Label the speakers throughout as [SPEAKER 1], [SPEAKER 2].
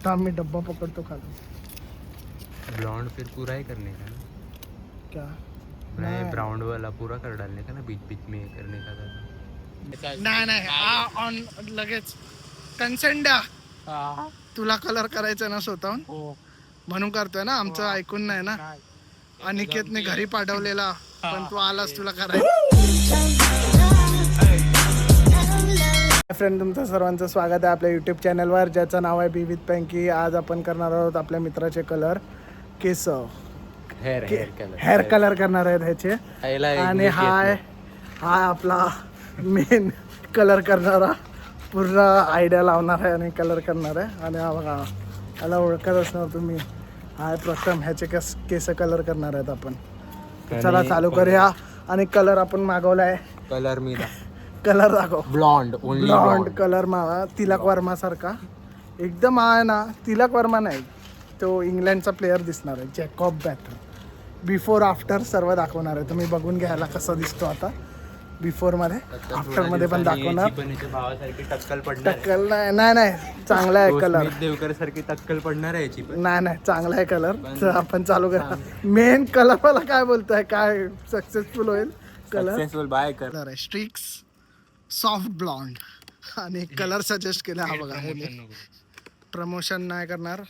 [SPEAKER 1] थांब मी डब्बा पकड़तो खाली.
[SPEAKER 2] ब्लॉन्ड फिर पूरा ही करने का ना,
[SPEAKER 1] क्या
[SPEAKER 2] नहीं ब्राउन वाला पूरा कर डालने का ना, बीच बीच में करने का था.
[SPEAKER 1] नाही ऑन लगेच कन्सेंट द्या. तुला कलर करायचा ना स्वतःहून म्हणून करतोय ना, आमचं ऐकून नाही ना. अनिकेतने घरी पाठवलेला पण तू आलास तुला करायचं. फ्रेंड तुमचं सर्वांचं स्वागत आहे आपल्या यूट्यूब चॅनलवर ज्याचं नाव आहे बी विथ पँकी. आज आपण करणार आहोत आपल्या मित्राचे कलर केस हेअर कलर करणार आहेत ह्याचे. आणि हा आपला मेन कलर करणारा पूर्ण आयडिया लावणार आहे आणि कलर करणार आहे. आणि हा बघा याला ओळखत असणार तुम्ही, हा प्रथम ह्याचे केस कलर करणार आहेत आपण. चला चालू करूया. आणि कलर आपण मागवलाय,
[SPEAKER 2] कलर मी
[SPEAKER 1] कलर दाखव.
[SPEAKER 2] ब्लॉन्ड
[SPEAKER 1] कलर मावा तिलक वर्मा सारखा एकदम आहे ना. तिलक वर्मा नाही, तो इंग्लंडचा प्लेयर दिसणार आहे, जॅकॉब बॅटर. बिफोर आफ्टर सर्व दाखवणार आहे, तुम्ही बघून घ्यायला कसा दिसतो आता. बिफोर मध्ये आफ्टर मध्ये पण दाखवणार. टक्कल नाही चांगला आहे कलर.
[SPEAKER 2] देवकर सारखी टक्कल पडणार आहे याची पण.
[SPEAKER 1] नाही चांगला आहे कलर. तर आपण चालू करा. मेन कलर मला काय बोलतोय, काय सक्सेसफुल होईल कलर.
[SPEAKER 2] बाय
[SPEAKER 1] कलर आहे स्ट्रिक्स सॉफ्ट ब्लॉन्ड. आणि कलर सजेस्ट केला हा बघा. हे प्रमोशन नाही करणार,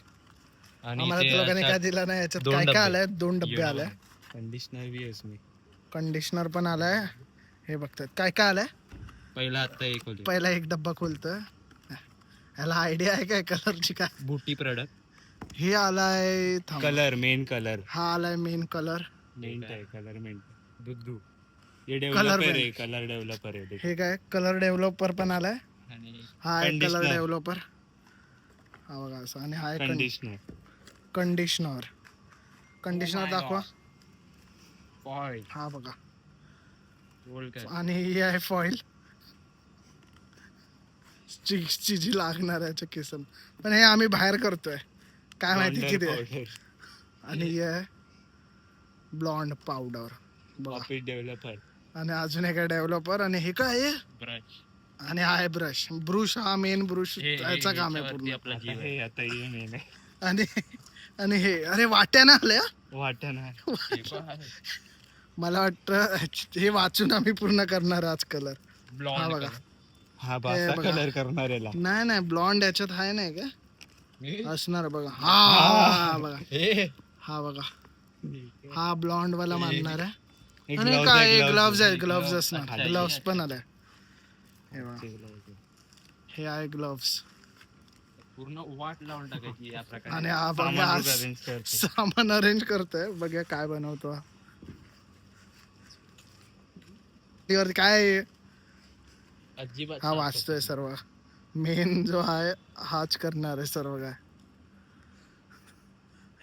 [SPEAKER 1] आम्हाला लोकांनी काय दिलं नाही. याच्यात काय काय आलंय, 2 डब्बे आलाय.
[SPEAKER 2] कंडिशनर भी है इसमें,
[SPEAKER 1] कंडिशनर पण आलाय. हे बघतात काय काय आलंय. पहिला एक डब्बा खोलतोय. ह्याला आयडिया आहे काय कलरची काय.
[SPEAKER 2] बूटी प्रोडक्ट
[SPEAKER 1] हे आलाय
[SPEAKER 2] कलर मेन कलर.
[SPEAKER 1] हा आलाय मेन कलर.
[SPEAKER 2] कलर मेन दुद्धू. ये
[SPEAKER 1] कलर
[SPEAKER 2] डेव्हलपर आहे.
[SPEAKER 1] हे काय कलर डेव्हलपर पण आलाय. हा आहे कलर डेव्हलपर. हा बघा असं. आणि हा आहे कंडिशनर दाखवा. हा बघा. आणि ही आहे फॉईल स्टिक्सची जी लागणार आहे केसन. पण हे आम्ही बाहेर करतोय, काय माहिती किती आहे. आणि ही आहे ब्लॉन्ड पावडर
[SPEAKER 2] डेव्हलपर.
[SPEAKER 1] आणि अजून एक आहे डेव्हलपर. आणि हे काय आहे
[SPEAKER 2] ब्रश.
[SPEAKER 1] आणि हा आहे ब्रुश. हा मेन ब्रुश याचा काम आहे पूर्ण. आणि हे अरे वाट्यानं आल्या. मला वाटतं हे वाचून आम्ही पूर्ण करणार आज कलर. हा बघा.
[SPEAKER 2] कलर करणार याला.
[SPEAKER 1] नाही ब्लॉन्ड याच्यात आहे नाही का असणार बघा. हा बघा. हा बघा. हा ब्लॉन्ड वाला मानणार आहे. आणि काय ग्लव्स आहे, ग्लव्स असणार. ग्लव्स पण आलाय. हे आहे ग्लव्स.
[SPEAKER 2] पूर्ण वाट लावून टाकायची या प्रकारे.
[SPEAKER 1] आणि हा बघा सामान अरेंज करतोय. बघा काय बनवतो काय. हा वाचतोय सर्व. मेन जो आहे हाच करणार आहे सर्व काय.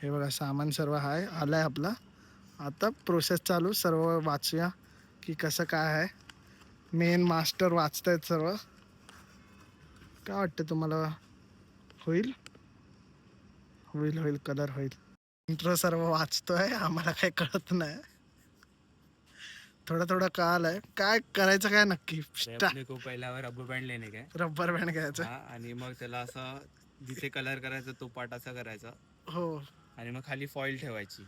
[SPEAKER 1] हे बघा सामान सर्व आहे आलाय आपला. आता प्रोसेस चालू. सर्व वाचूया की कसं काय आहे. मेन मास्टर वाचतायत सर्व. काय वाटतं तुम्हाला, होईल कलर होईल. इंट्रो सर्व वाचतोय, आम्हाला काही कळत नाही. थोडं कळालंय काय करायचं काय नक्की.
[SPEAKER 2] पहिला रबर बँड लेणे काय,
[SPEAKER 1] रबर बँड घ्यायचं
[SPEAKER 2] आणि मग त्याला असं जिथे कलर करायचा तो पार्ट असा करायचा.
[SPEAKER 1] हो.
[SPEAKER 2] आणि मग खाली फॉईल ठेवायची.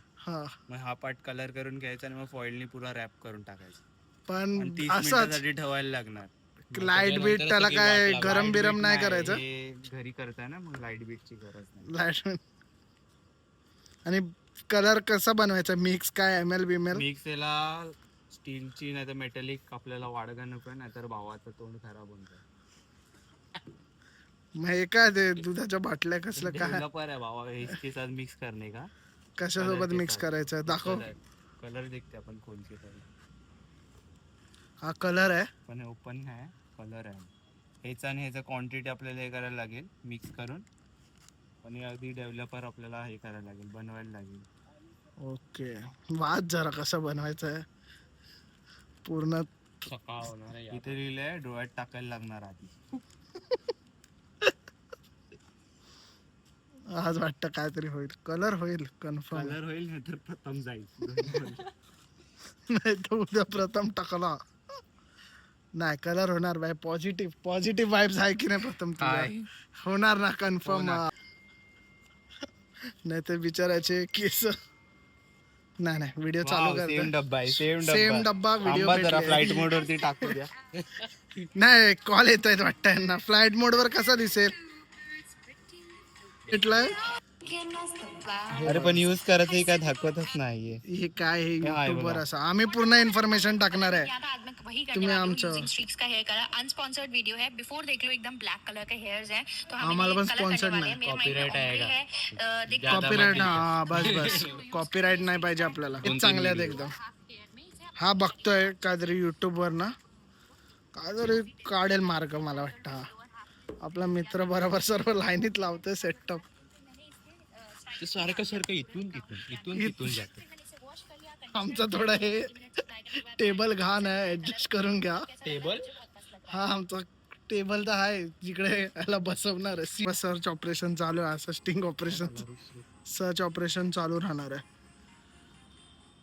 [SPEAKER 2] मग हा पार्ट कलर करून घ्यायचा आणि मग फॉईलनी पुरा रॅप करून टाकायचा. पण 30 मिनिटांसाठी ठेवायला लागणार.
[SPEAKER 1] लाईट बीट त्याला काय गरम बिरम नाही करायचं.
[SPEAKER 2] घरी करताय ना, मग लाईट बीटची गरज नाही.
[SPEAKER 1] लाईट. आणि कलर कसा बनवायचा, मिक्स काय ML बिमेल.
[SPEAKER 2] मिक्स याला स्टीलची नाही तर मेटॅलिक आपल्याला वाडगा नको, नाही तर भावाचं तोंड खराब होतं.
[SPEAKER 1] मग हे काय ते दुधाच्या बाटल्या कसलं काय
[SPEAKER 2] आहे भावा. इसके साथ मिक्स करणे का,
[SPEAKER 1] कशासोबत मिक्स करायचं दाखव.
[SPEAKER 2] कलर देखते आपण कोणते कलर.
[SPEAKER 1] हा कलर आहे
[SPEAKER 2] पण ओपन आहे. कलर आहे ह्याचा. आणि ह्याचा क्वांटिटी आपल्याला हे करायला लागेल मिक्स करून. आणि अगदी डेव्हलपर आपल्याला हे करायला लागेल, बनवायला लागेल.
[SPEAKER 1] ओके. वाच जरा कसं बनवायचं आहे पूर्ण.
[SPEAKER 2] इथे लिहिलंय डोळ्यात टाकायला लागणार आधी.
[SPEAKER 1] आज वाटतं काहीतरी होईल. कलर होईल कन्फर्म.
[SPEAKER 2] कलर होईल नाही तर प्रथम जाईल.
[SPEAKER 1] नाही तर उद्या प्रथम टाकला. नाही कलर होणार बाय. पॉझिटिव्ह वाईब्स आहे की नाही प्रथम तुझ्या. होणार ना कन्फर्म. नाही तर बिचाराचे केस. नाही नाही, व्हिडिओ चालू
[SPEAKER 2] सेम
[SPEAKER 1] करते.
[SPEAKER 2] डब्बा आहे,
[SPEAKER 1] सेम डब्बा व्हिडिओ
[SPEAKER 2] जरा फ्लाईट मोड वरती टाकू द्या.
[SPEAKER 1] नाही, कॉल येत आहेत वाटतं यांना. फ्लाईट मोड वर कसा दिसेल भेटलाय.
[SPEAKER 2] अरे पण युज करायचं काय दाखवतच नाहीये.
[SPEAKER 1] हे काय हे
[SPEAKER 2] आहे
[SPEAKER 1] युट्यूब वर
[SPEAKER 2] बघा.
[SPEAKER 1] असं आम्ही पूर्ण इन्फॉर्मेशन टाकणार आहे. तुम्ही आमचं
[SPEAKER 3] स्ट्रीक्स का हेयर कलर अनस्पॉन्सर्ड वीडियो है. बिफोर देख लो एकदम ब्लैक कलर के हेयर्स हैं तो हम
[SPEAKER 1] आम्हाला
[SPEAKER 3] ये
[SPEAKER 1] पण
[SPEAKER 3] कलर
[SPEAKER 1] स्पॉन्सर्ड
[SPEAKER 3] करने वाले
[SPEAKER 1] नाही.
[SPEAKER 3] हैं. मेरे माइंड में ombre है. देख
[SPEAKER 1] कॉपीराइट. हा बस बस, कॉपीराइट नाही पाहिजे आपल्याला. हे चांगले आहेत एकदम. हा बघतोय काहीतरी युट्यूब वर ना, काहीतरी काढेल मार्ग मला वाटतं. हा आपला मित्र बरोबर सर्व लाईनीत लावतोय सेटअप.
[SPEAKER 2] सारखं इथून जातं.
[SPEAKER 1] आमचं थोडं हे टेबल घाण आहे, ऍडजस्ट करून घ्या.
[SPEAKER 2] टेबल
[SPEAKER 1] हा आमचा टेबल तर आहे जिकडे याला बसवणार आहे. सर्च ऑपरेशन चालू आहे. असं स्टिंग ऑपरेशन, सर्च ऑपरेशन चालू राहणार आहे.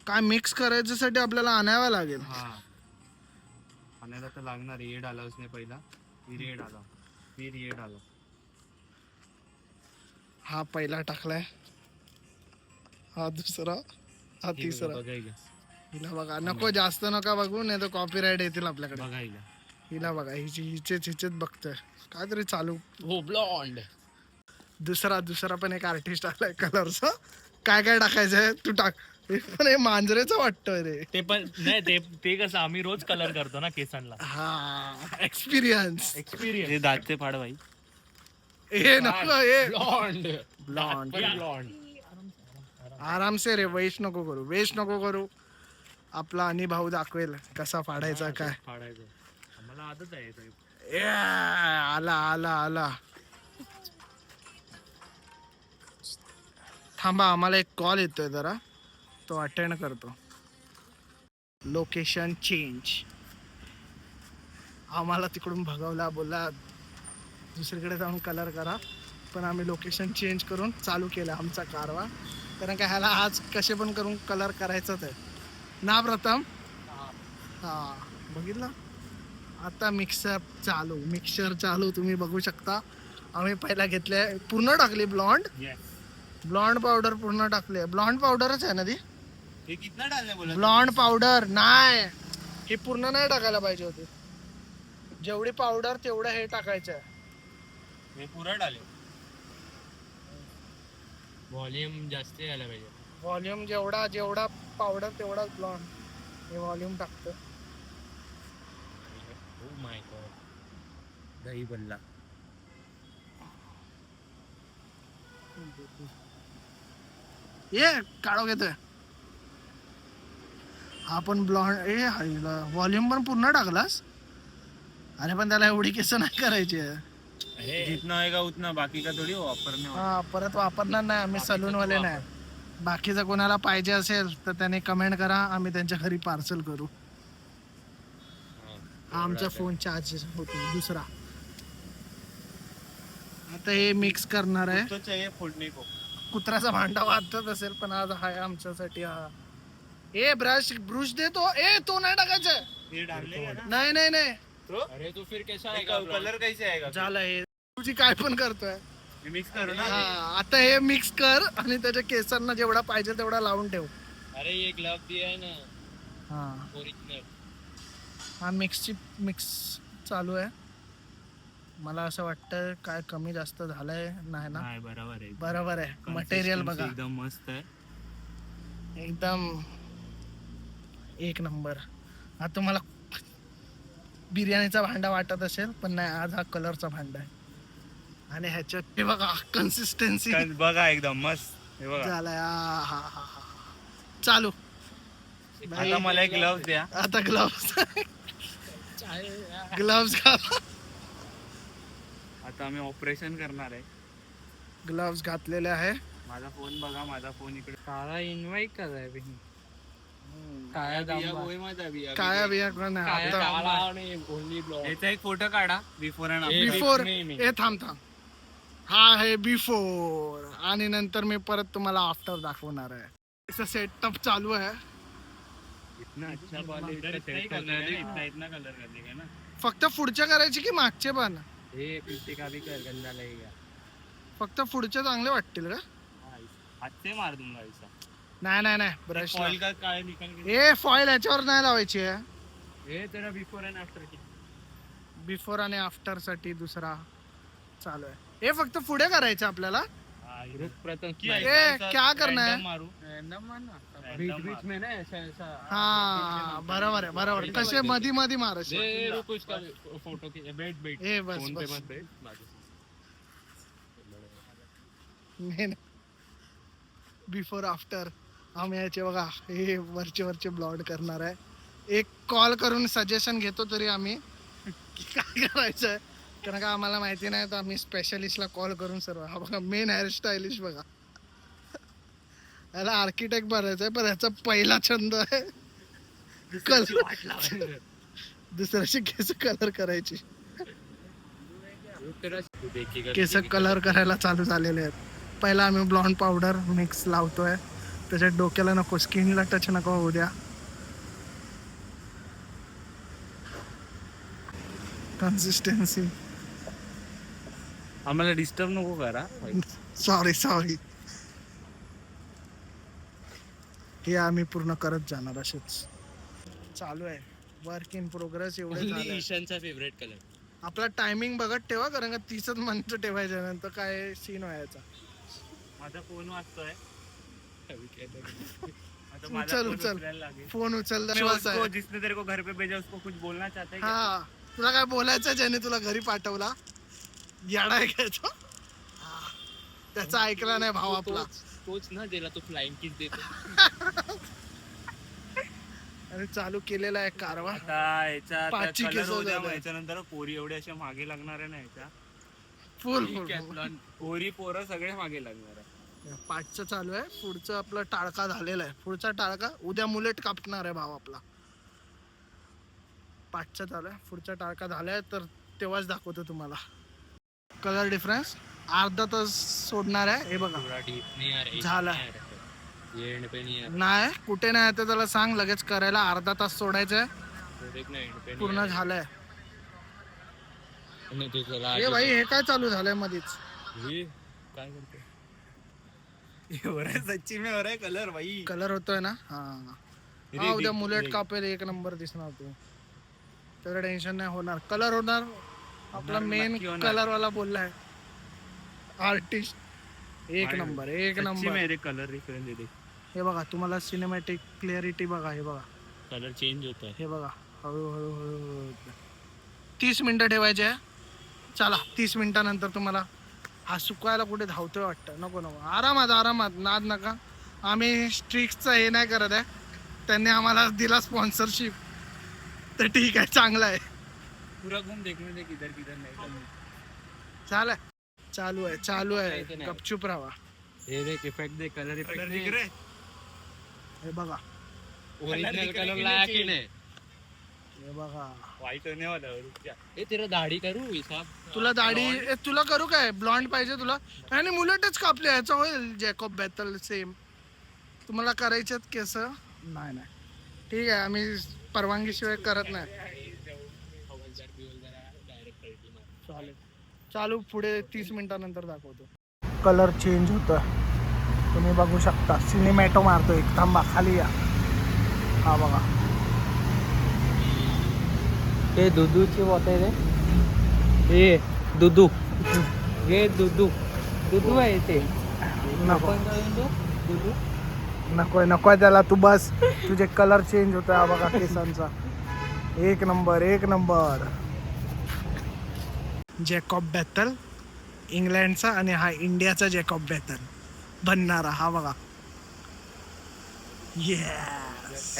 [SPEAKER 1] काय मिक्स करायच्यासाठी आपल्याला आणावं लागेल.
[SPEAKER 2] हा आणायला तर लागणार. येड आला उसने पहिला, फिर येड आला, फिर येड आला.
[SPEAKER 1] हा पहिला टाकलाय, हा दुसरा, हा तिसरा.
[SPEAKER 2] बघायला
[SPEAKER 1] हिला बघा, नको जास्त नका बघू, नाही तर कॉपीराईट येतील आपल्याकडे.
[SPEAKER 2] बघायला
[SPEAKER 1] हिला बघा, हिचेच बघतोय काहीतरी चालू.
[SPEAKER 2] हो ब्लॉन्ड.
[SPEAKER 1] दुसरा पण एक आर्टिस्ट आलाय कलरचा. काय काय टाकायचंय तू टाक. हे पण हे मांजरेचं वाटतंय रे.
[SPEAKER 4] ते पण नाही, ते कसं आम्ही रोज कलर करतो ना केसांना.
[SPEAKER 1] हा एक्सपिरियन्स.
[SPEAKER 4] एक्सपिरियन्स.
[SPEAKER 2] दातचे फाड बाई.
[SPEAKER 1] हे नको, हे
[SPEAKER 2] ब्लॉन्ड
[SPEAKER 1] ब्लॉन्ड.
[SPEAKER 2] ब्लॉन्ड.
[SPEAKER 1] आराम से रे, वेस्ट नको करू. आपला आणि भाऊ दाखवेल कसा फाडायचा काय.
[SPEAKER 4] फाडायचं आम्हाला आदत आहे ते.
[SPEAKER 1] ए, आला. थांबा, आम्हाला एक कॉल येतोय, जरा तो अटेंड करतो. Location change. आम्हाला तिकडून भगवला, बोलला दुसरीकडे जाऊन कलर करा, पण आम्ही लोकेशन चेंज करून चालू केलं आमचा कारवा. कारण का ह्याला आज कसे पण करून कलर करायचाच आहे ना प्रथम. हा बघितलं. आता मिक्सर चालू तुम्ही बघू शकता. आम्ही पहिला घेतले, पूर्ण टाकली ब्लॉन्ड पावडर पूर्ण टाकले. ब्लॉन्ड पावडरच आहे ना ती.
[SPEAKER 2] हे कितना डालने बोला?
[SPEAKER 1] ब्लॉन्ड पावडर नाही, हे पूर्ण नाही टाकायला पाहिजे होते. जेवढी पावडर तेवढं हे टाकायचं आहे.
[SPEAKER 2] हे पुरा डाले.
[SPEAKER 4] व्हॉल्यूम जास्त यायला पाहिजे.
[SPEAKER 1] व्हॉल्यूम जेवढा पावडर तेवढा ब्लॉन्ड. हे व्हॉल्यूम टाकतं.
[SPEAKER 4] Oh my God.
[SPEAKER 2] दही बल्ला.
[SPEAKER 1] ये काढो घेतोय. हा पण ब्लॉन्ड. व्हॉल्यूम पण पूर्ण टाकलास. अरे पण त्याला एवढी केस नाही करायची.
[SPEAKER 2] जितना होएगा उतना, बाकी का थोडी वापरणे.
[SPEAKER 1] हा परत वापरणार नाही आम्ही, सलून वाले नाही. बाकीचं कोणाला पाहिजे असेल तर त्याने कमेंट करा, आम्ही त्यांच्या घरी पार्सल करू. हा आमचा फोन चार्ज होतो दुसरा. आता हे मिक्स करणार आहे.
[SPEAKER 2] तो चाहिए फोड़ने को.
[SPEAKER 1] कुत्र्याचा भांडा वाजतच असेल, पण आज हाय आमच्यासाठी. हा ए ब्रश दे तो. तो नाही टाकायचं.
[SPEAKER 2] ये डालने का ना.
[SPEAKER 1] नाही
[SPEAKER 4] अरे तो फिर कैसा
[SPEAKER 2] कलर कैसे आएगा?
[SPEAKER 1] झालं. हे तुझी काय पण करतोय.
[SPEAKER 2] मिक्स करू ना.
[SPEAKER 1] हा आता हे मिक्स कर आणि त्याच्या केसांना जेवढा पाहिजे तेवढा लावून ठेव.
[SPEAKER 4] अरे ये ग्लव दिया है ना
[SPEAKER 1] हा
[SPEAKER 4] ओरिजिनल.
[SPEAKER 1] हा मिक्स चालू आहे. मला असं वाटतं काय कमी जास्त झालंय नाही ना.
[SPEAKER 2] नाही बरोबर आहे.
[SPEAKER 1] बरोबर आहे. मटेरियल बघा
[SPEAKER 2] एकदम मस्त आहे.
[SPEAKER 1] एकदम एक नंबर. हा तुम्हाला बिर्याणीचा भांडा वाटत असेल, पण नाही, आज हा कलरचा भांडा आहे. आणि ह्याच्यात हे बघा कन्सिस्टन्सी
[SPEAKER 2] बघा एकदम मस्त. हे बघा
[SPEAKER 1] झालाय. चालू.
[SPEAKER 2] आता मला एक ग्लव्स द्या.
[SPEAKER 1] आता ग्लव्स घाला.
[SPEAKER 2] आता आम्ही ऑपरेशन करणार आहे.
[SPEAKER 1] ग्लव्स घातलेले आहे.
[SPEAKER 2] माझा फोन बघा, माझा फोन इकडे.
[SPEAKER 4] सारा इन्वाइट कर रहा है अभी.
[SPEAKER 2] काया बिया
[SPEAKER 1] काय बिया कोण आहे? आता
[SPEAKER 4] ओनली ब्लॉग.
[SPEAKER 2] याचा एक फोटो काढा बिफोर अँड आफ्टर.
[SPEAKER 1] बिफोर.
[SPEAKER 4] नाही.
[SPEAKER 1] हे थांब. हा आहे बिफोर, आणि नंतर मी परत तुम्हाला आफ्टर दाखवणार आहे. असं सेटअप चालू आहे.
[SPEAKER 2] इतना अच्छा इतना कलर करने का ना.
[SPEAKER 1] फक्त पुढच्या करायचे की मागचे पण?
[SPEAKER 4] ये पीछे का भी कर, गंदा लगेगा.
[SPEAKER 1] फक्त पुढचे चांगले वाटतील का?
[SPEAKER 4] हाँ,
[SPEAKER 2] हाथ से मार दूंगा ऐसा.
[SPEAKER 1] नाही नाही ब्रश
[SPEAKER 2] ऑयल का काय निकल गया.
[SPEAKER 1] ए फॉईल याच्यावर नाही लावायची आहे.
[SPEAKER 2] हे तेरा बिफोर अँड आफ्टर की.
[SPEAKER 1] बिफोर आणि आफ्टर साठी दुसरा चालू आहे. हे फक्त पुढे करायचं आपल्याला.
[SPEAKER 2] प्रथम
[SPEAKER 1] क्या करना है?
[SPEAKER 2] मारू.
[SPEAKER 5] बीच बीच में ना ऐसा ऐसा
[SPEAKER 1] हा बरोबर आहे बरोबर. कसे मधी मधी मारायचे.
[SPEAKER 2] फोटो की वेट वेट.
[SPEAKER 1] ए बस
[SPEAKER 2] फोन पे
[SPEAKER 1] बस
[SPEAKER 2] मत बैठ.
[SPEAKER 1] बिफोर आफ्टर आम्ही याचे बघा हे वरचे ब्लॉड करणार आहे. एक कॉल करून सजेशन घेतो तरी आम्ही की काय करायचं आहे, कारण का आम्हाला माहिती नाही तर आम्ही स्पेशलिस्टला कॉल करून सर्व. हा बघा मेन हेअर स्टायलिश बघा. याला आर्किटेक्ट बनायचं आहे पण याचा पहिला छंद आहे कलर. दुसऱ्याची केस कलर करायची. केस कलर करायला चालू झालेले आहेत. पहिला आम्ही ब्लॉन्ड पावडर मिक्स लावतोय. त्याच्यात डोक्याला नको, स्किनला टच नको होऊ द्या. कन्सिस्टन्सी.
[SPEAKER 2] आम्हाला डिस्टर्ब नको करा.
[SPEAKER 1] सॉरी हे आम्ही पूर्ण करत जाणार असेच. चालू आहे वर्क इन प्रोग्रेस. एवढे झाले.
[SPEAKER 2] ईशानचा फेवरेट कलर.
[SPEAKER 1] आपला टायमिंग बघत ठेवा कारण का 30च मिनिटं ठेवायचं नंतर काय सीन व्हायचा.
[SPEAKER 2] माझा फोन वाजतोय.
[SPEAKER 1] उचल फोन उचल.
[SPEAKER 2] जिसने तेरे को घर पे भेजा उसको कुछ बोलना चाहता है.
[SPEAKER 1] हा तुला काय बोलायचं ज्याने तुला घरी पाठवला. याडा आहे काय तो? त्याचा ऐकला नाही भाव आपला.
[SPEAKER 2] तोच ना दिला तो फ्लाइंग किस देतो.
[SPEAKER 1] आणि चालू केलेला आहे कारवा.
[SPEAKER 2] आता याचा
[SPEAKER 1] पाचची
[SPEAKER 2] कलर
[SPEAKER 1] केस
[SPEAKER 2] होऊ द्या.
[SPEAKER 1] झाले.
[SPEAKER 2] याच्यानंतर पोरी एवढ्या अशा मागे लागणार आहे ना याच्या.
[SPEAKER 1] फुल
[SPEAKER 2] पोरी पोरं सगळे मागे लागणार आहे.
[SPEAKER 1] पाचचं चालू आहे. पुढचं आपला टाळका झालेला आहे. पुढचा टाळका उद्या मुलेट कापणार आहे भाव आपला. पाचचं चालू आहे. पुढचा टाळका झालाय तर तेव्हाच दाखवतो तुम्हाला. कलर डिफरन्स अर्धा तास सोडणार आहे. हे बघा झाला नाही कुठे नाही ते त्याला सांग लगेच करायला. अर्धा तास सोडायचंय. पूर्ण झालंय. हे भाई हे काय चालू झालंय मध्येच.
[SPEAKER 2] काय करतो सच्ची में हो रहा है कलर भाई.
[SPEAKER 1] कलर होतोय ना. हा उद्या मुलेट कापेल. एक नंबर दिसणार तू. त्याचं टेन्शन नाही होणार. कलर होणार. आपला मेन कलर वाला बोललाय आर्टिस्ट. एक नंबर
[SPEAKER 2] मेरे कलर रिफरेंस दे.
[SPEAKER 1] हे बघा तुम्हाला सिनेमॅटिक क्लिअरिटी बघा. हे बघा
[SPEAKER 2] कलर चेंज होता है.
[SPEAKER 1] हे बघा हळूहळू 30 मिनिटं ठेवायचे आहे. चला 30 मिनिटानंतर तुम्हाला हा सुकवायला कुठे धावतोय वाटतं. नको आरामात नाद नका. आम्ही स्ट्रिक्सचं हे नाही करत आहे. त्यांनी आम्हाला दिला स्पॉन्सरशिप तर ठीक आहे चांगलं आहे.
[SPEAKER 2] पूरा घूम देखने दे किधर किधर नहीं.
[SPEAKER 1] चालू आहे गपचूप राहा.
[SPEAKER 2] हे देख इफेक्ट दे. कलर इफेक्ट दिख रहे.
[SPEAKER 1] हे बघा
[SPEAKER 2] ओरिजिनल कलर लाया की नहीं.
[SPEAKER 1] हे बघा
[SPEAKER 2] व्हाइट होने वाला है. रुक जा. ए तेरा दाढी करू हिसाब.
[SPEAKER 1] तुला दाढी तुला करू काय ब्लॉन्ड पाहिजे तुला. आणि मुलेटच कापले ह्याचं होईल. जॅकॉब बेथल सेम. तुम्हाला करायच्यात केस. नाही ठीक आहे आम्ही परवानगी शिवाय करत नाही. चालू पुढे 30 मिनिटानंतर दाखवतो. कलर चेंज होतोय तुम्ही बघू शकता. सिनेमॅटो मारतो एक. थांबा खाली या. हा बघा
[SPEAKER 5] हे दुधूची बॉटल आहे. हे दुधू हे दुधू आहे ते.
[SPEAKER 1] नको
[SPEAKER 5] दुधू
[SPEAKER 1] नकोय त्याला. तू बस. तुझे कलर चेंज होतोय. हा बघा केसांचा. एक नंबर. जॅकॉब बेथल इंग्लंडचा आणि हा इंडियाचा जॅकॉब बेथल बनणारा. हा बघा येस.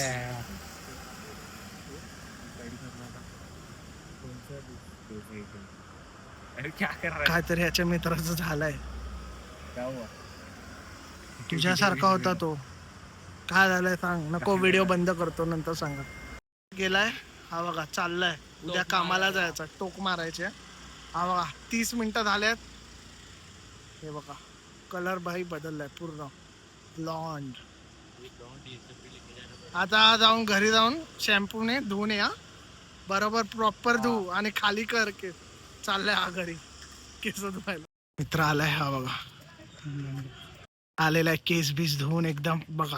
[SPEAKER 2] क्या कर रहा है.
[SPEAKER 1] काहीतरी ह्याच्या मित्राचं झालंय. तुझ्यासारखा होता तो. काय झालंय सांग. नको व्हिडिओ बंद करतो नंतर सांगा. गेलाय. हा बघा चाललाय. उद्या कामाला जायचं. टोक मारायचे. हा बघा 30 मिनिटं झाल्यात. हे बघा कलर भाई बदललाय पूर्ण ब्लॉन्ड. आता जाऊन घरी जाऊन शॅम्पूने धुवून या. बरोबर प्रॉपर धुवू आणि खाली कर केस. चाललाय हा घरी केस धुवायला. मित्र आलाय. हा बघा आलेला आहे केस बीस धुवून एकदम बघा.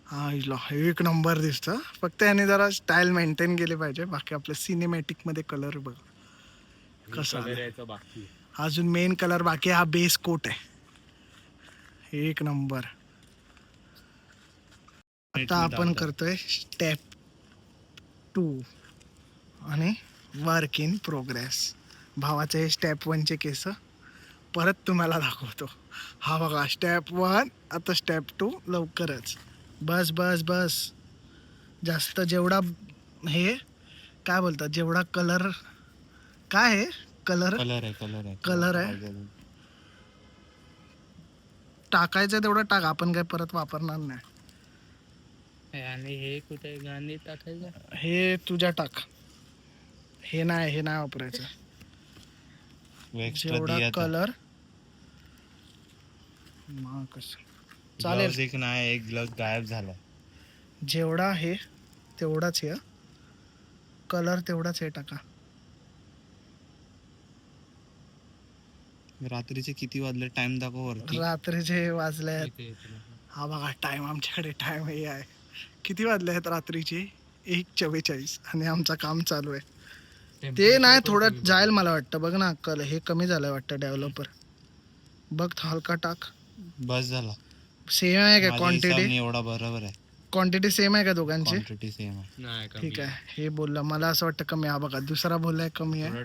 [SPEAKER 1] हा इला एक नंबर दिसतं. फक्त याने जरा स्टाईल मेंटेन केली पाहिजे. बाकी आपल्या सिनेमॅटिक मध्ये कलर बघा कसा आलाय.
[SPEAKER 4] बाकी
[SPEAKER 1] अजून मेन कलर बाकी हा बेस कोट आहे एक नंबर. आता आपण करतोय स्टेप 2 आणि वर्क इन प्रोग्रेस. भावाचे हे स्टेप 1चे केस परत तुम्हाला दाखवतो. हा बघा स्टेप 1 आता स्टेप 2 लवकरच. बस बस बस जास्त जेवढा हे काय बोलतात जेवढा कलर काय आहे कलर कलर आहे टाकायचं तेवढं टाक. आपण काय परत वापरणार नाही.
[SPEAKER 5] आणि हे कुठे गाणी टाकायचं.
[SPEAKER 1] हे तुझ्या टाक. हे नाही वापरायचं. जेवढा कलर चालेल.
[SPEAKER 2] एक नाही एक ग्लव गायब झाला.
[SPEAKER 1] जेवढा हे तेवढाच हे कलर तेवढाच हे टाका.
[SPEAKER 2] रात्रीचे किती वाजले टाइम दाखव वरती.
[SPEAKER 1] रात्रीचे वाजले. हा बघा टाइम आमच्याकडे टाइम हे आहे. किती वाजले आहेत रात्रीचे 1:44 आणि आमचं काम चालू आहे. ते नाही थोडं जाईल मला वाटतं. बघ ना हे कमी झालंय वाटतं डेव्हलपर. बघ हलका टाक.
[SPEAKER 2] बस झाला.
[SPEAKER 1] सेम आहे का क्वांटिटी.
[SPEAKER 2] एवढा बरोबर आहे.
[SPEAKER 1] क्वांटिटी सेम आहे का दोघांची.
[SPEAKER 2] क्वांटिटी सेम आहे.
[SPEAKER 1] ठीक आहे. हे बोलला मला असं वाटतं कमी. हा बघा दुसरा बोललाय कमी आहे.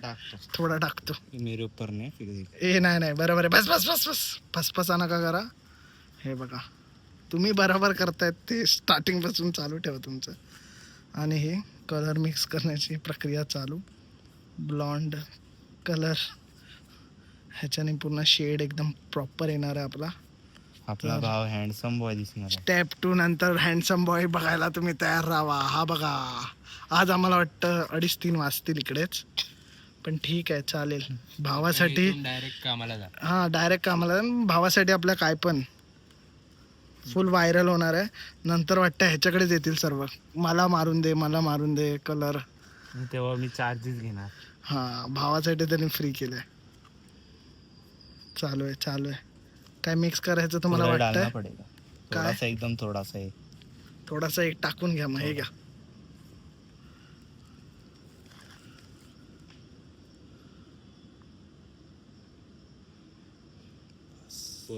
[SPEAKER 1] थोडा टाकतो.
[SPEAKER 2] मेरे ऊपर नाही.
[SPEAKER 1] ए नाही बरोबर आहे. बस बस बस बस फसफसा नका करा. हे बघा तुम्ही बरोबर करतायत ते स्टार्टिंग पासून चालू ठेवा तुमचं. आणि हे कलर मिक्स करण्याची प्रक्रिया चालू. ब्लॉन्ड कलर ह्याच्याने पूर्ण शेड एकदम प्रॉपर येणार आहे आपला.
[SPEAKER 2] आपला भाव हँडसम बॉय दिसणार.
[SPEAKER 1] स्टेप 2 नंतर हँडसम बॉय बघायला तुम्ही तयार राहा. हा बघा आज आम्हाला वाटतं 2:30-3 वाजतील इकडेच. पण ठीक आहे चालेल. भावासाठी
[SPEAKER 5] डायरेक्ट कामाला जा.
[SPEAKER 1] हा डायरेक्ट कामाला. भावासाठी आपल्या काय पण फुल व्हायरल होणार आहे. नंतर वाटतं ह्याच्याकडेच येतील सर्व. मला मारून दे कलर.
[SPEAKER 2] तेव्हा मी चार्जेस घेणार.
[SPEAKER 1] हा भावासाठी त्यांनी फ्री केलंय. चालू आहे. काय मिक्स करायचं तुम्हाला वाटतंय.
[SPEAKER 2] थोडासा एकदम
[SPEAKER 1] थोडासा एक टाकून घ्या. मग हे घ्या.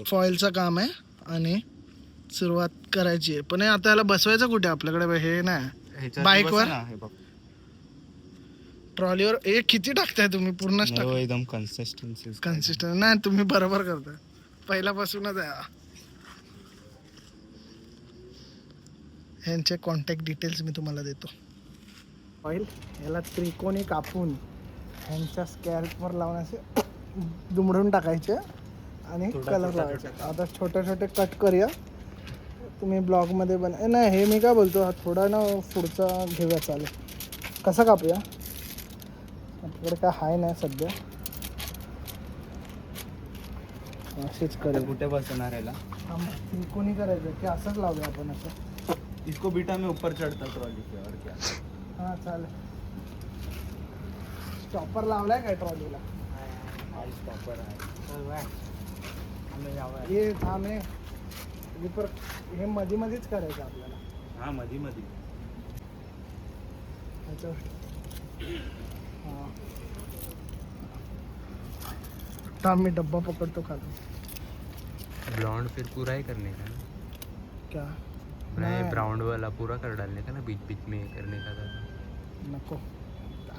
[SPEAKER 1] फॉइलचं काम आहे आणि सुरुवात करायची आहे. पण आता याला बसवायचं कुठे आपल्याकडे हे नाही. बाईकवर ट्रॉलीवर. किती टाकताय तुम्ही. पूर्णच टाक.
[SPEAKER 2] एकदम कन्सिस्टन्ट
[SPEAKER 1] नाही तुम्ही बरोबर करताय पहिल्यापासूनच आहे. ह्यांचे कॉन्टॅक्ट डिटेल्स मी तुम्हाला देतो. ऑइल याला त्रिकोणी कापून ह्यांच्या स्कॅल्पवर लावून असे दुमडून टाकायचे आणि कलर लावायचे. आता छोटे कट करूया. तुम्ही ब्लॉगमध्ये नाही हे मी काय बोलतो थोडा ना पुढचा घेऊया. चालेल. कसा कापूया. आपल्याकडे काय हाय नाही सध्या. असेच करेल.
[SPEAKER 2] कुठे बसणार याला.
[SPEAKER 1] त्रिकोणी करायचं की असंच लावूया आपण. असं
[SPEAKER 2] इसको बीटा में ऊपर चढ़ता ट्रॉली के और क्या.
[SPEAKER 1] हां चालेल. स्टॉपर लावलाय काय ट्रॉलीला.
[SPEAKER 2] स्टॉपर आहे.
[SPEAKER 1] हे थांबे हे मधीच करायचं आपल्याला.
[SPEAKER 2] हा मध्ये
[SPEAKER 1] थांब मी डब्बा पकड़तो खाली.
[SPEAKER 5] ब्लॉन्ड फिर पूरा ही करने का ना.
[SPEAKER 1] क्या
[SPEAKER 5] नहीं ब्राउन वाला पूरा कर डालने का ना बीच में करने का था.
[SPEAKER 1] नको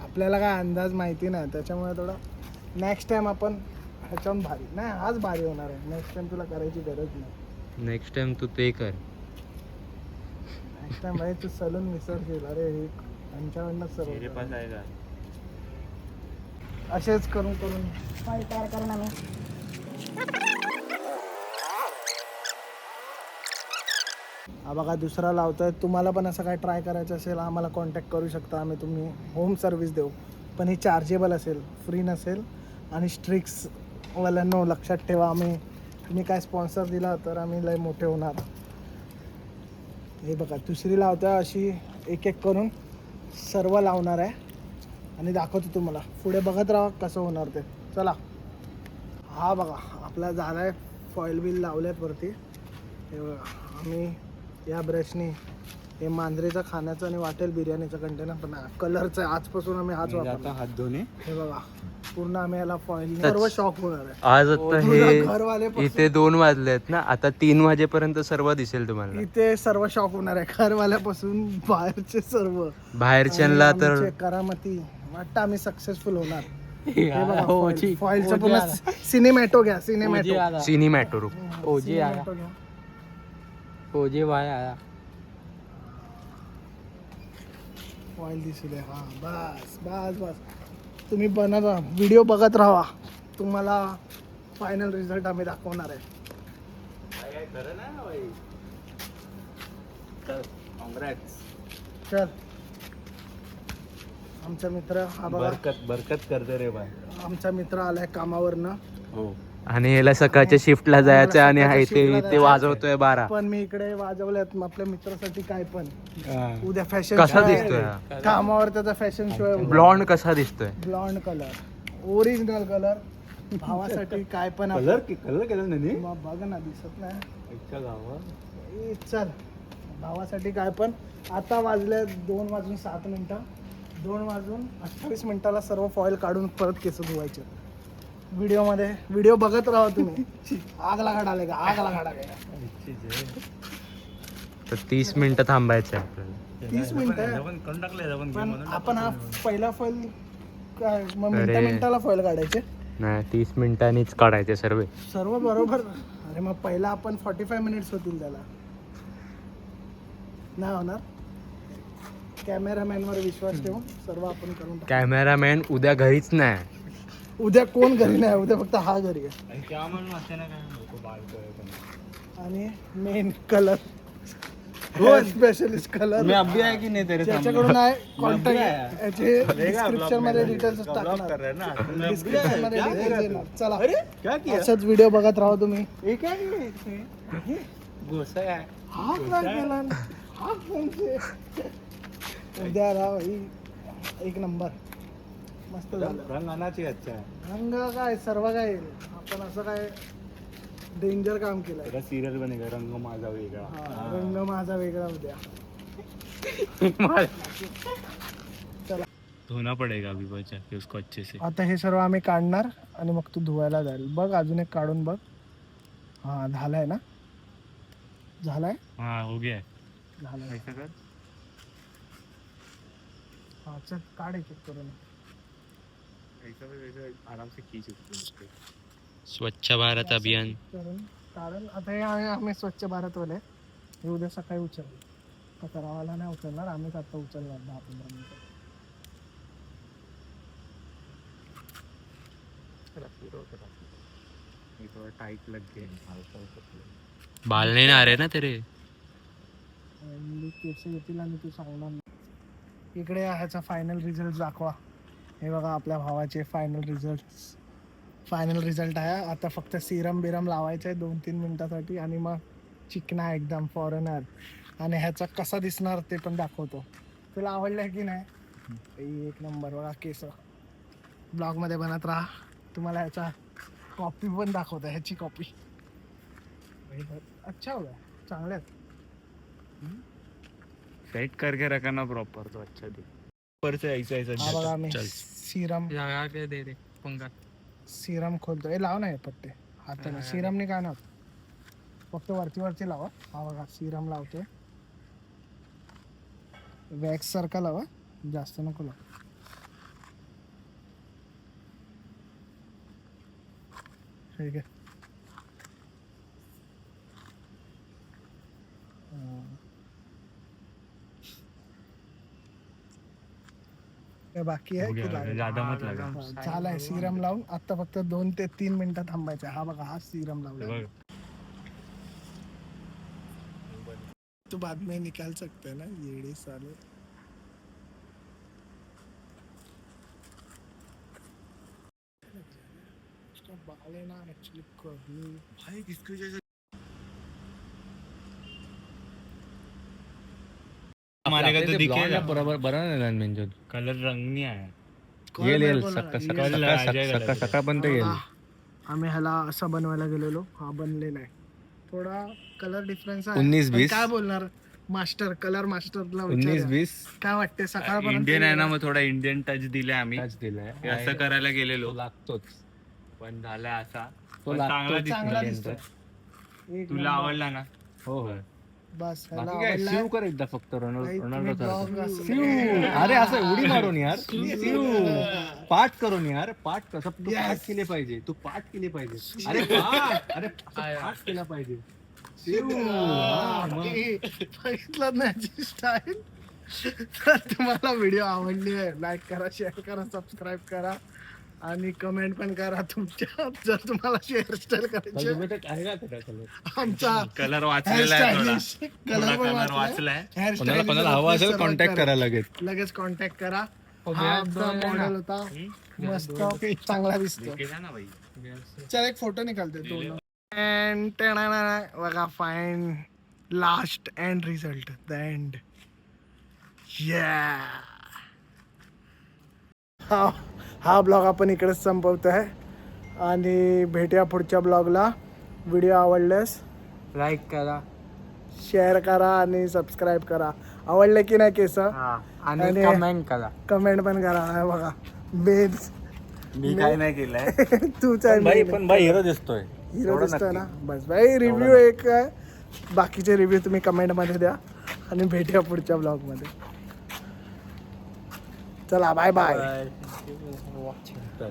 [SPEAKER 1] आपल्याला काय अंदाज माहिती नाही त्याच्यामुळे थोडा नेक्स्ट टाइम आपण ह्याच्याहून भारी नाही. हाच भारी होणार आहे. नेक्स्ट टाइम तुला करायची गरज नाही.
[SPEAKER 5] नेक्स्ट टाइम तू ते कर.
[SPEAKER 1] नेक्स्ट टाइम भाई तू सलून विसरशील. अरे हे त्यांच्याकडनं सर्व असेच करून
[SPEAKER 3] फॉइल तयार करून आम्ही
[SPEAKER 1] हा बघा दुसरा लावतोय. तुम्हाला पण असं काय ट्राय करायचं असेल आम्हाला कॉन्टॅक्ट करू शकता. आम्ही तुम्ही होम सर्व्हिस देऊ. पण ही चार्जेबल असेल फ्री नसेल. आणि स्ट्रिक्सवाल्यांनो लक्षात ठेवा तुम्ही काय स्पॉन्सर दिला तर आम्ही लय मोठे होणार. हे बघा दुसरी लावतोय अशी एक करून सर्व लावणार आहे आणि दाखवतो तुम्हाला. पुढे बघत राहा कसं होणार ते. चला. हा बघा आपला झाला आहे. फॉईल बिल लावले आहेत वरती. हे बघा, आम्ही या ब्रशनी हे मांजरीचा खाण्याचं आणि वाटेल बिर्याणीचं कंटेनर पण कलरचं आहे. आजपासून आम्ही हाच
[SPEAKER 2] म्हणजे
[SPEAKER 1] वापरतो.
[SPEAKER 2] आता हात धुणे.
[SPEAKER 1] हे बघा पूर्ण आम्ही याला फॉईल सर्व शॉक होणार आहे.
[SPEAKER 5] आज आता
[SPEAKER 1] घरवाले
[SPEAKER 5] हे इथे 2 वाजले आहेत ना, आता 3 वाजेपर्यंत सर्व दिसेल तुम्हाला.
[SPEAKER 1] इथे सर्व शॉक होणार आहे, घरवाल्यापासून बाहेरचे सर्व.
[SPEAKER 5] बाहेरच्यांना
[SPEAKER 1] आणि
[SPEAKER 5] तर
[SPEAKER 1] आमचे करामती वाटतं आम्ही सक्सेसफुल होणार. हे बघा, फॉईलचं पूर्ण सिनेमॅटो घ्या, सिनेमॅटो.
[SPEAKER 5] सिनेमॅटो
[SPEAKER 1] सिनेमॅटो घ्या. फॉईल दिसू दे. हा बस बस बस. तुम्ही बनत व्हिडिओ बघत राहा, तुम्हाला फायनल रिझल्ट आम्ही दाखवणार आहे. चल आमचा मित्र हा बघा,
[SPEAKER 2] बरकत करते रे बाय.
[SPEAKER 1] आमचा मित्र आलाय कामावरनं.
[SPEAKER 2] हो.
[SPEAKER 5] आणि याला सकाळच्या शिफ्टला जायचं आणि आहे ते वाजवतोय 12.
[SPEAKER 1] पण मी इकडे वाजवल्यात आपल्या मित्रासाठी काय पण. उद्या फॅशन
[SPEAKER 5] कसा दिसतोय
[SPEAKER 1] कामावर त्याचा फॅशन शो आहे.
[SPEAKER 5] ब्लॉन्ड कसा दिसतोय?
[SPEAKER 1] Blonde colour, original colour. भावासाठी काय पण
[SPEAKER 2] कलर केलं नाही
[SPEAKER 1] मग बघ ना, दिसत नाही.
[SPEAKER 2] गावात.
[SPEAKER 1] चल भावासाठी काय पण. आता वाजले 2:07. 2:28 मिनिटाला सर्व फॉईल काढून परत केस धुवायचे. व्हिडिओ बघत राहा तुम्ही. आग लगा डालेगा, आग लगा डालेगा.
[SPEAKER 5] तर 30 मिनिटं थांबायचं आहे आपल्याला.
[SPEAKER 1] 30 मिनिटं पण आपण हा पहिला फॉईल काय मग मिनिटाला फॉईल काढायचे.
[SPEAKER 5] नाही, 30 मिनिटांनीच काढायचे
[SPEAKER 1] सर्व बरोबर. अरे मग पहिला आपण 45 मिनिट्स होतील त्याला. नाही होणार. कॅमेरामॅनवर विश्वास ठेवून सर्व आपण करून टाकू.
[SPEAKER 5] कॅमेरामॅन उद्या घरीच नाही.
[SPEAKER 1] उद्या कोण घरी नाही, उद्या फक्त हा घरी आहे. आणि मेन कलर स्पेशलिस्ट कलर
[SPEAKER 2] मी अभी आहे की नाही तेरे
[SPEAKER 1] त्याच्याकडून आहे. कॉन्टॅक्ट याचे डिस्क्रिप्शन मध्ये डिटेल्स टाकणार. डिस्क्रिप्शन मध्ये डिटेल्स येणार. चला असाच व्हिडिओ बघत राहा तुम्ही. हा काय केला ना? हा म्हणजे उद्या राहा एक नंबर मस्त झालं.
[SPEAKER 2] रंग आणायची. अच्छा,
[SPEAKER 1] रंग काय सर्व काय आपण असं काय डेंजर काम केलंय.
[SPEAKER 2] सिरियल बनेगा रंग माझा वेगळा.
[SPEAKER 1] हा, रंग माझा वेगळा उद्या. चला
[SPEAKER 4] धोना पडेगा अभी बचा के उसको अच्छे से.
[SPEAKER 1] आता हे सर्व आम्ही काढणार आणि मग तू धुवायला जाईल. बघ अजून एक काढून बघ. हा झालाय ना, झालाय.
[SPEAKER 4] हाँ हो गया.
[SPEAKER 1] झालाय.
[SPEAKER 4] ऐसा कर.
[SPEAKER 1] हा चल काढ एक एक करून.
[SPEAKER 2] आराम से खींच उसको.
[SPEAKER 5] स्वच्छ भारत अभियान.
[SPEAKER 1] कारण आता हे आम्ही स्वच्छ भारत वाले हे उद्या सकाळी उचलले. कचरावाला नाही उचलणार, आम्हीच आता उचलणार 10-15 मिनिटं.
[SPEAKER 2] थोड़ा टाइट लग गया.
[SPEAKER 5] बाल नहीं ना आ रहे ना तेरे.
[SPEAKER 1] आणि केस येतील आणि तू सांगणार नाही. इकडे ह्याचा फायनल रिझल्ट दाखवा. हे बघा आपल्या भावाचे फायनल रिझल्ट आहे. आता फक्त सिरम बिरम लावायचं आहे 2-3 मिनिटासाठी आणि मग चिकना एकदम फॉरेनर. आणि ह्याचा कसा दिसणार ते पण दाखवतो. तुला आवडलं की नाही? एक नंबर. बघा केस. ब्लॉगमध्ये बनत राहा. तुम्हाला ह्याचा कॉपी पण दाखवतो. ह्याची कॉपी अच्छा हो गया, चांगले आहेत.
[SPEAKER 2] सेट करके रखा ना प्रॉपर तो अच्छा दिख. ऊपर से ऐसा
[SPEAKER 1] हा बघा मी
[SPEAKER 5] चल.
[SPEAKER 1] सिरम खोलतो. हे लाव ना हे पट्टे हाताने. सिरमने काय नव्हतं, फक्त वरती लावा. हा बघा सिरम लावतोय. वॅक्स सारखा लावा, जास्त नको लावा. ठीक आहे. बाकी आहे की लागेल?
[SPEAKER 2] ज्यादा मत लगा.
[SPEAKER 1] झालाय सिरम लावून. आता फक्त 2 ते 3 मिनिटं थांबायचं. हा बघा हा सिरम लावला. तो बाद में निकाल सकते हैं ना येड़े साले. उसका बाल है ना एक्चुअली कर्ली. भाई किसके जैसे
[SPEAKER 2] मारेगा तो दिखेगा.
[SPEAKER 5] बरोबर बरं नाही.
[SPEAKER 2] कलर रंग नहीं आया.
[SPEAKER 5] सकाळपर्यंत येईल.
[SPEAKER 1] आम्ही ह्याला असं बनवायला गेलेलो. हा बनलेला आहे. थोडा कलर डिफरन्स
[SPEAKER 2] 19-20.
[SPEAKER 1] काय बोलणार मास्टर कलर मास्टरला
[SPEAKER 2] 19-20
[SPEAKER 1] काय वाटते सकाळपर्यंत
[SPEAKER 2] इंडियन आहे ना, मग थोडा इंडियन टच दिलाय आम्ही.
[SPEAKER 5] दिलाय
[SPEAKER 2] हे असं करायला गेलेलो
[SPEAKER 5] लागतोच
[SPEAKER 2] पण झाला असा.
[SPEAKER 5] तो
[SPEAKER 2] पण
[SPEAKER 5] लागतो.
[SPEAKER 1] चांगला
[SPEAKER 2] दिसतो.
[SPEAKER 1] दिसतोय. एक
[SPEAKER 2] तुला
[SPEAKER 1] नंबर.
[SPEAKER 2] आवडला ना?
[SPEAKER 5] हो हो
[SPEAKER 1] बस ह्याला
[SPEAKER 5] बाकी काय
[SPEAKER 1] आवडलाय.
[SPEAKER 5] शिव कर एकदा फक्त
[SPEAKER 1] काही
[SPEAKER 5] रोनाल्डो
[SPEAKER 1] तुम्ही blog असं-
[SPEAKER 5] शिव अरे असं उडी मारून यार शिव पाठ करून यार पाठ कसं तू
[SPEAKER 1] Yes.
[SPEAKER 5] पाठ केले पाहिजे तू पाठ केले पाहिजे अरे पाठ अरे पाठ केला पाहिजे शिव हा, मग.
[SPEAKER 1] बघितलं ना याची स्टाईल. तर तुम्हाला व्हिडिओ आवडली आहे लाईक करा शेअर करा सबस्क्राईब करा आणि कमेंट पण करा तुमच्या जर तुम्हाला हेअरस्टाईल करायची
[SPEAKER 5] तुम्ही तर आहे का त्याचा color?
[SPEAKER 1] आमचा
[SPEAKER 2] कलर वाचलेला आहे थोडा.
[SPEAKER 1] कलर पण
[SPEAKER 2] कलर वाचलाय.
[SPEAKER 5] कोणाला हवा असेल कॉन्टॅक्ट करा लगेच
[SPEAKER 1] लगेच कॉन्टॅक्ट करा. हा आमचा मॉडेल होता मस्त चांगला दिसतो.
[SPEAKER 2] केला ना बाई.
[SPEAKER 1] चल एक फोटो निकालते दोन बघा fine last end result the end. हा ब्लॉग आपण इकडेच संपवतो आहे आणि भेटूया पुढच्या ब्लॉगला. व्हिडिओ आवडल्यास
[SPEAKER 5] लाईक करा
[SPEAKER 1] शेअर करा आणि सबस्क्राईब करा. आवडले की नाही केस
[SPEAKER 5] आणि
[SPEAKER 1] आणि-
[SPEAKER 5] कमेंट करा
[SPEAKER 1] कमेंट पण करा. हे बघा बेन
[SPEAKER 2] मी काय नाही केलंय.
[SPEAKER 1] तूच आहे
[SPEAKER 5] भाई
[SPEAKER 1] main.
[SPEAKER 5] पण भाई हिरो दिसतोय
[SPEAKER 1] हिरो दिसतोय ना. बस भाई रिव्ह्यू एक आहे. बाकीचे रिव्ह्यू तुम्ही कमेंट मध्ये द्या आणि भेटूया पुढच्या ब्लॉग मध्ये. चला बाय बाय.
[SPEAKER 5] चल